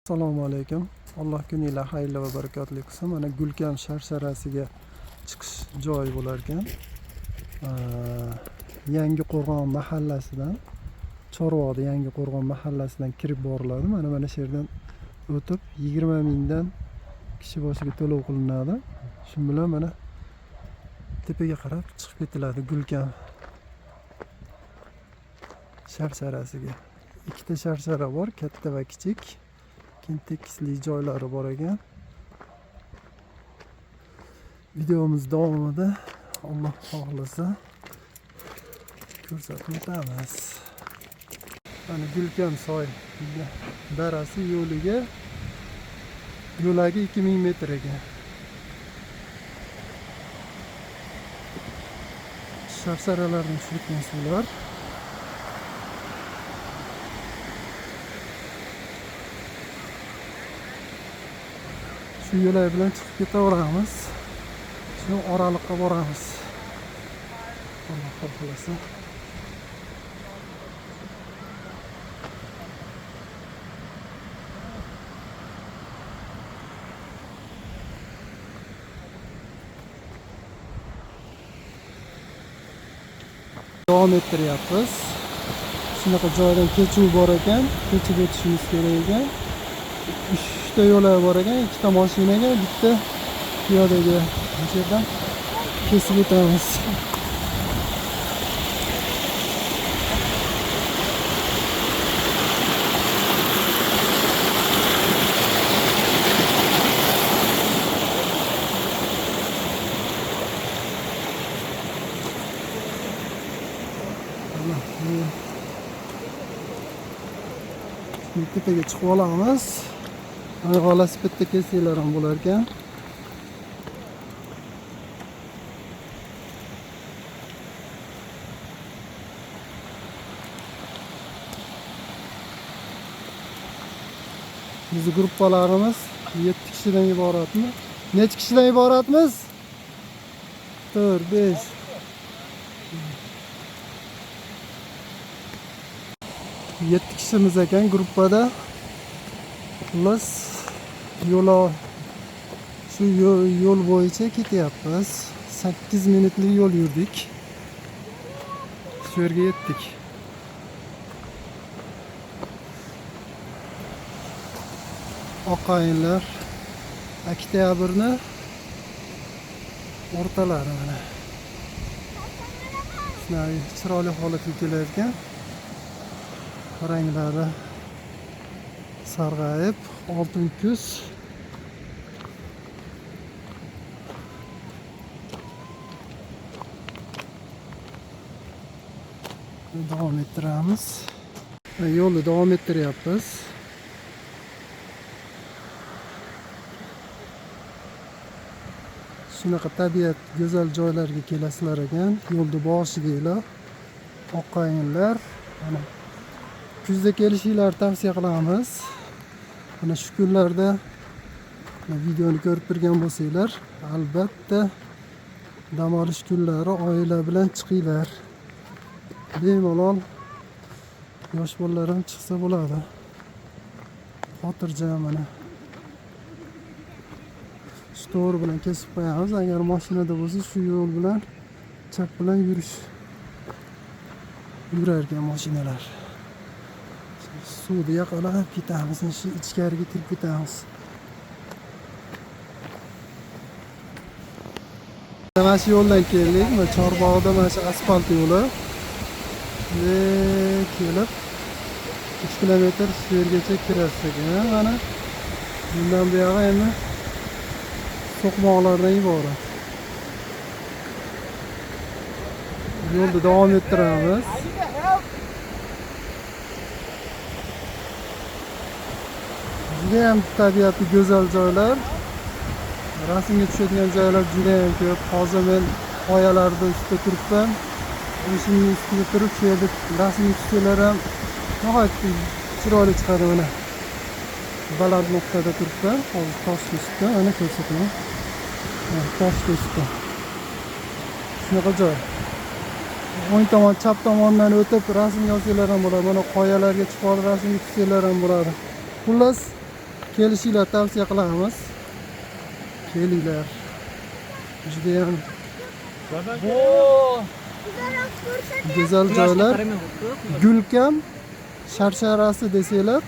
Assalomu alaykum. Alloh kuninglar xayrli va barakotli qilsin. Mana Gulkam sharsharasiga chiqish joyi bo'lar ekan. Yangi Qo'rg'on mahallasidan, Chorvoqda Yangi Qo'rg'on mahallasidan kirib boriladi. Mana shu yerdan o'tib 20 mingdan kishi boshiga to'lov qilinadi. Shu bilan mana tepaga qarab chiqib ketiladi Gulkam sharsharasiga. Ikkita sharshara bor, katta va kichik. Tekisli joylari bor ekan. Videomiz davomida Alloh xohlasa ko'rsatib o'tamiz. Mana Gulkam soy darasi yo'lagi 2000 metr ekan. Sharsaralardan tushayotgan suvlar. Shu yo'lak bilan chiqib ketaveramiz. Shu oraliqqa boramiz. Alloh xohlasa. Davom ettiryapmiz. Shunaqa joydan kechuv bor ekan, kechib o'tishimiz kerak ekan. 3 ta yo'lak bor ekan, 2 ta mashinaga, bitta piyodaga. Bu yerdan kesib o'tamiz. Tepaga chiqib olamiz. Mana velosipedda kelsanglar ham bo'lar ekan. Bizi gruppalarimiz 7 kishidan iboratmi? Necha kishidan iboratmiz? 4, 5. Yetti kishimiz ekan gruppada. Xullas shu yo'l bo'yicha ketyapmiz. 8 minutlik yo'l yurdik. Shu yerga yetdik. Oqayinlar oktyabrni o'rtalari mana. Shunday chiroyli holatga kelayotgan. Ranglari sarg'ayib, oltin kuz. Davom ettiramiz. Yo'lni davom ettiryapmiz. Shunaqa tabiat go'zal joylarga kelasizlar ekan. Yo'lni boshidaglar oqayinlar. Mana kuzda kelishinglarni tavsiya qilamiz. Mana shu kunlarda videoni ko'rib turgan bo'lsanglar, albatta dam olish kunlari oila bilan chiqinglar. Bemalol yosh bolalar ham chiqsa bo'ladi. Xotirjam mana. Shu to'g'ri bilan kesib qo'yamiz. Agar mashinada bo'lsa, shu yo'l bilan chap bilan yurar ekan mashinalar. Suvni yoqalab ketamiz, shu ichkariga kirib ketamiz. Mana shu yo'ldan keldik, mana Chorvoqda mana shu asfalt yo'li. Kelib 3 kilometr shu yergacha kirasiz ekan. Mana bundan buyog'i endi so'qmoqlardan iborat. Yo'lni davom ettiramiz. Juda ham tabiatli go'zal joylar. Rasmga tushadigan joylar juda ham ko'p. Hozir men qoyalarda ustida turibman. O'shimning ustida turib, shu yerda rasmga tushsalar ham nihoyatda chiroyli chiqadi mana. Baland nuqtada turibman. Hozir toshni ustida, ana ko'rsataman. Toshni ustida. Shunaqa joy. o'ng tomon, chap tomondan o'tib rasmga olsanglar ham bo'ladi. Mana qoyalarga chiqib rasmga tushsanglar ham bo'ladi. Xullas kelishinglar tavsiya qilamiz. Kelinglar. Judayam go'zal joylar. Gulkam sharsharasi desanglar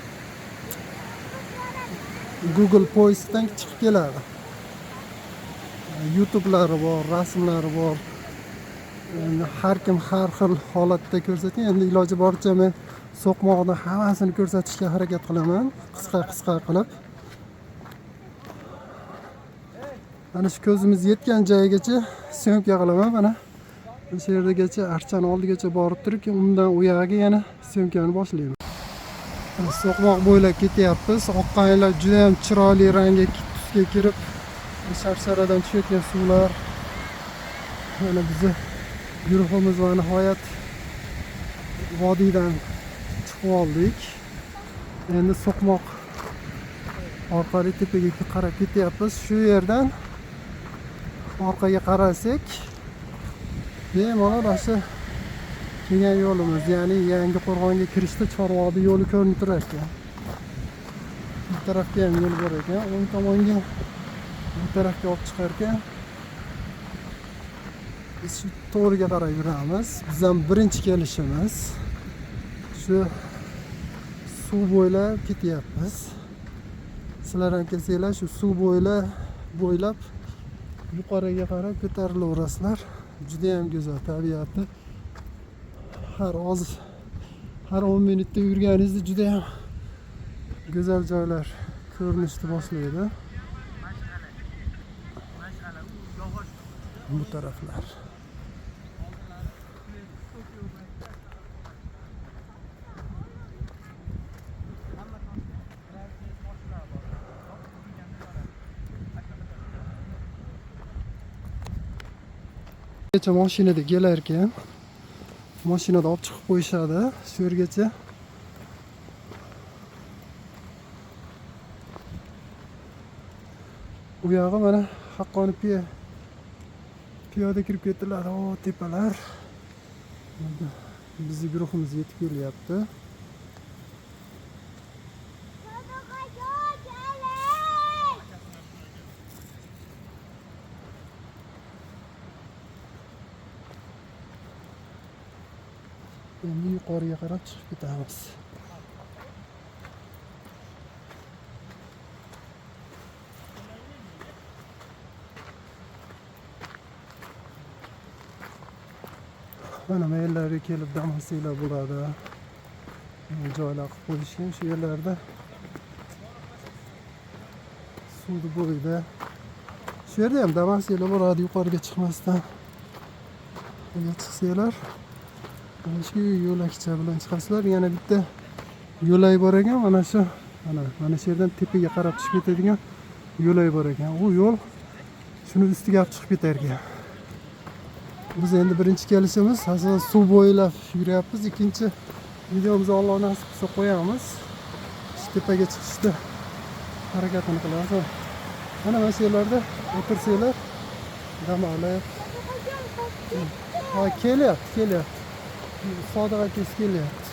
Google poistdan chiqib keladi. YouTube'lari bor, rasmlari bor. Endi har kim har xil holatda ko'rsatgan. Endi iloji boricha men so'qmoqni hammasini ko'rsatishga harakat qilaman, qisqa qilib. Mana shu ko'zimiz yetgan joygacha syomka qilaman. Mana o'sha yergacha archani oldigacha borib turib, undan u yoqqa yana syomkani boshlayman. So'qmoq bo'ylab ketyapmiz. Oqqanlar juda ham chiroyli rangga tusga kirib, sharsaradan tushayotgan suvlar. Mana bizni guruhimiz va nihoyat vodiydan chiqib oldik. Endi So'qmoq orqali tepaga qarab ketyapmiz. Shu yerdan orqaga qarasak, bemalol o'sha kelgan yo'limiz, ya'ni Yangiqo'rg'onga kirishda Chorvodiy yo'li ko'rinib turar ekan. Bu tarafga ham yo'l bor ekan, o'ng tomonga bu tarafga olib chiqar ekan. Biz shu to'g'riga qarab yuramiz. Bizdan birinchi kelishimiz. Shu suv bo'ylab ketyapmiz. Sizlar ham kelsanglar shu suv bo'ylab yuqoriga qarab ko'tarilaverasizlar. Juda ham go'zal tabiatni. Har 10 minutda yurganingizda juda ham go'zal joylar ko'rinishni boshlaydi. Bu taraflar. Kecha mashinada kelar ekan. Mashinada olib chiqib qo'yishadi shu yergacha. Bu yog'i mana haqqoni piyoda kirib ketdilar. O tepalar. Bizning guruhimiz yetib kelyapti. Endi yuqoriga qarab chiqib ketamiz. Mana bu yerlarga kelib dam olsanglar bo'ladi. Joylar qilib qo'yishgan shu yerlarda. Suvni bo'yida. Shu yerda ham dam olsanglar bo'ladi, yuqoriga chiqmasdan. Agar chiqsanglar mana shu yo'lakcha bilan chiqasizlar. Yana bitta yo'lay bor ekan, mana shu shu yerdan tepaga qarab chiqib ketadigan yo'lay bor ekan. U yo'l shuni ustiga olib chiqib ketar ekan. Biz endi birinchi kelishimiz, asosan suv bo'ylab yuryapmiz. Ikkinchi videomizni Alloh nasib qilsa qo'yamiz. Shu tepaga chiqishda harakatini qilamiz. Mana shu yerlarda o'tirsanglar dam olib. Kelyapti. Sodiq aka kelyapti.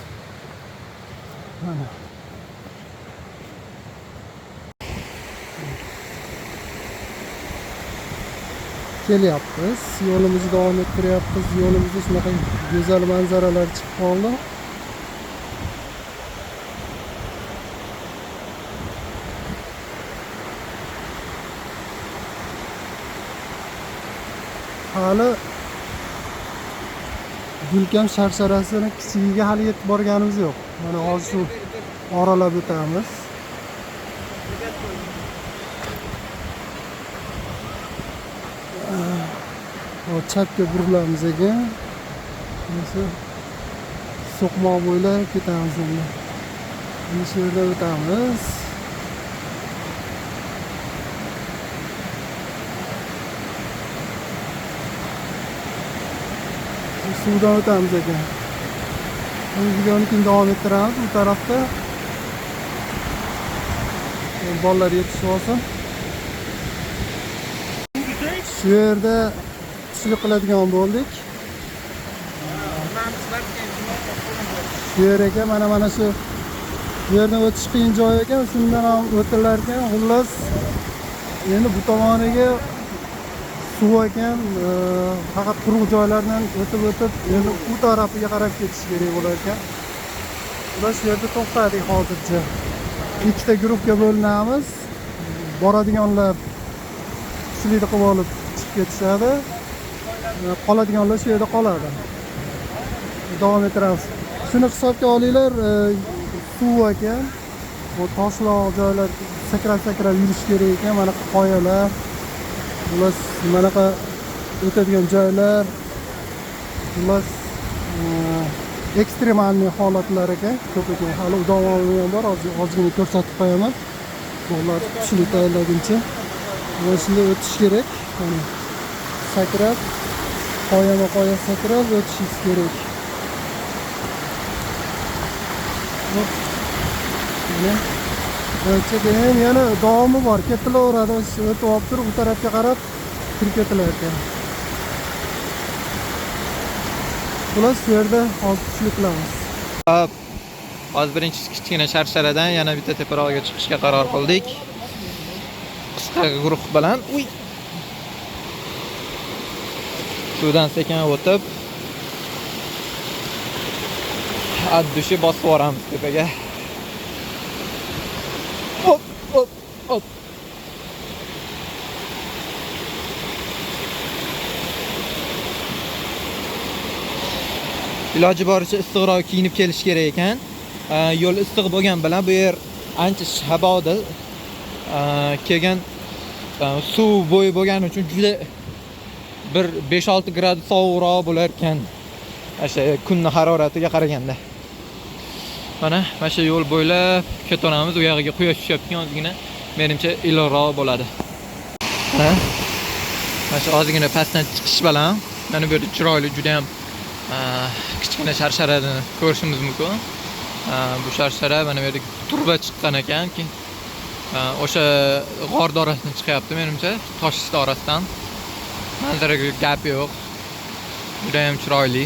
Mana. Kelyapmiz. Yo'limizni davom ettiryapmiz. Yo'limizda shunaqa go'zal manzaralar chiqib qoldi. Hali Gulkam sharsharasini kichigiga hali yetib borganimiz yo'q. Mana hozir shu oralab o'tamiz. Chapga burilamiz ekan. Shu So'qmoq bo'ylab ketamiz endi. Shu yerda o'tamiz. Suvdan o'tamiz ekan. Videoni davom ettiramiz bu tarafda. Bolalar yetishib olsin. Shu yerda tushlik qiladigan bo'ldik. Shu yerga mana shu Bu yerdan o'tish qiyin joy ekan, shundan ham o'tilar ekan. Xullas, endi bu tomoniga suv ekan, faqat quruq joylardan o'tib, endi u tarafiga qarab ketish kerak bo'lar ekan. Xullas, shu yerda to'xtadik hozircha. Ikkita guruhga bo'linamiz. Boradiganlar kuchli qilib olib chiqib ketishadi. Qoladiganlar shu yerda qoladi. Davom etamiz. Shuni hisobga olinglar, suv ekan. Bu toshloq joylar sakrab yurish kerak ekan. Mana qoyalar. Xullas, manaqa o'tadigan joylar. Xullas, ekstremalniy holatlar ekan. Ko'p ekan. Hali davomi ham bor, ozgina ko'rsatib qo'yaman. Bular kuchli tayyorlaguncha. Mana shunday o'tish kerak. Mana sakrab, qoya sakrab o'tishingiz kerak. Keyin yana davomi bor, ketilaveradi. O'tib olib turib, bu tarafga qarab kirib ketilar ekan. Xullas, bu yerda hozir kuchli qilamiz. Hozir birinchi kichkina sharsharadan yana bitta teparoqga chiqishga qaror qildik. Qisqa guruh bilan suvdan sekin o'tib addushi bosib boramiz tepaga. Hop. Iloji boricha issiqroq kiyinib kelish kerak ekan. Yo'l issiq bo'lgan bilan bu yer ancha shaboda kelgan suv bo'yi bo'lgani uchun juda bir 5-6 gradus sovuqroq bo'lar ekan. O'sha kunning haroratiga qaraganda. Mana shu yo'l bo'ylab ketaveramiz. U yog'iga quyosh tushyapti ozgina. Menimcha iloqroq bo'ladi. Mana shu ozgina pastdan chiqish bilan mana bu yerda chiroyli juda ham kichkina sharsharani ko'rishimiz mumkin. Bu sharshara mana bu yerda turba chiqqan ekan. O'sha g'or dorasidan chiqyapti menimcha, tosh orasidan. Manzaraga gap yo'q. Juda ham chiroyli.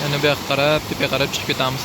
Yana bu yoqqa qarab, tepaga qarab chiqib ketamiz.